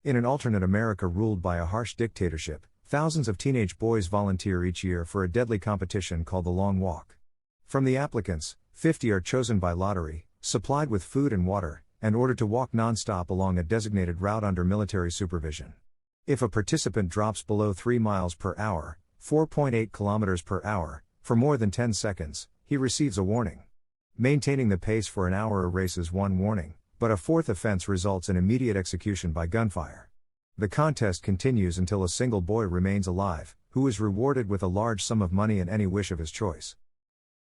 In an alternate America ruled by a harsh dictatorship, thousands of teenage boys volunteer each year for a deadly competition called the Long Walk. From the applicants, 50 are chosen by lottery, supplied with food and water, and ordered to walk non-stop along a designated route under military supervision. If a participant drops below 3 miles per hour, 4.8 kilometers per hour, for more than 10 seconds, he receives a warning. Maintaining the pace for an hour erases one warning, but a fourth offense results in immediate execution by gunfire. The contest continues until a single boy remains alive, who is rewarded with a large sum of money and any wish of his choice.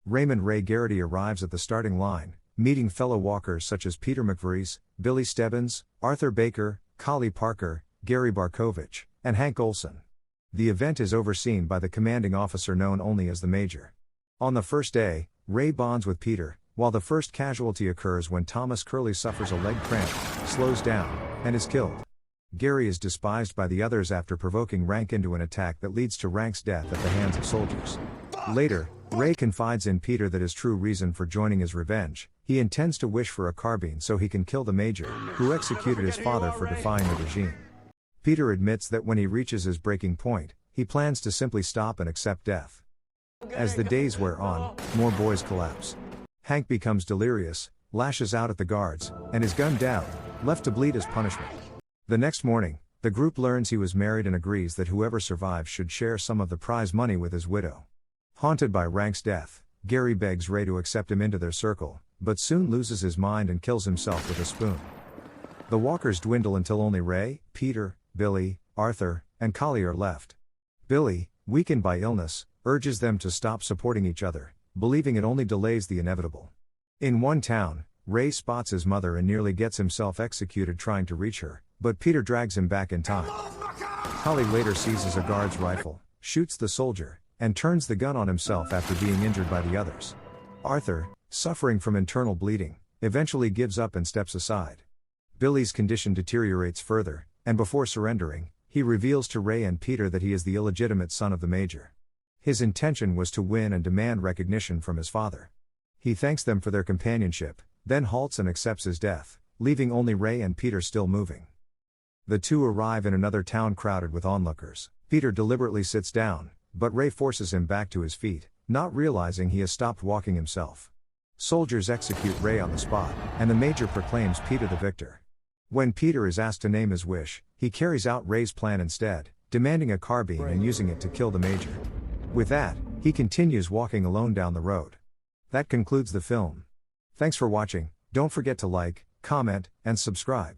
Raymond Ray Garrett arrives at the starting line, meeting fellow walkers such as Peter McVries, Billy Stebbins, Arthur Baker, Collie Parker, Gary Barkovich, and Hank Olson. The event is overseen by the commanding officer known only as the Major. On the first day, Ray bonds with Peter, while the first casualty occurs when Thomas Curley suffers a leg cramp, slows down, and is killed. Gary is despised by the others after provoking Rank into an attack that leads to Rank's death at the hands of soldiers. Later, Ray confides in Peter that his true reason for joining is revenge. He intends to wish for a carbine so he can kill the Major, who executed his father for defying the regime. Peter admits that when he reaches his breaking point, he plans to simply stop and accept death. As the days wear on, more boys collapse. Hank becomes delirious, lashes out at the guards, and is gunned down, left to bleed as punishment. The next morning, the group learns he was married and agrees that whoever survives should share some of the prize money with his widow. Haunted by Rank's death, Gary begs Ray to accept him into their circle, but soon loses his mind and kills himself with a spoon. The walkers dwindle until only Ray, Peter, Billy, Arthur, and Collie are left. Billy, weakened by illness, urges them to stop supporting each other, believing it only delays the inevitable. In one town, Ray spots his mother and nearly gets himself executed trying to reach her, but Peter drags him back in time. Collie later seizes a guard's rifle, shoots the soldier, and turns the gun on himself after being injured by the others. Arthur, suffering from internal bleeding, eventually gives up and steps aside. Billy's condition deteriorates further, and before surrendering, he reveals to Ray and Peter that he is the illegitimate son of the Major. His intention was to win and demand recognition from his father. He thanks them for their companionship, then halts and accepts his death, leaving only Ray and Peter still moving. The two arrive in another town crowded with onlookers. Peter deliberately sits down, but Ray forces him back to his feet, not realizing he has stopped walking himself. Soldiers execute Ray on the spot, and the Major proclaims Peter the victor. When Peter is asked to name his wish, he carries out Ray's plan instead, demanding a carbine and using it to kill the Major. With that, he continues walking alone down the road. That concludes the film. Thanks for watching. Don't forget to like, comment, and subscribe.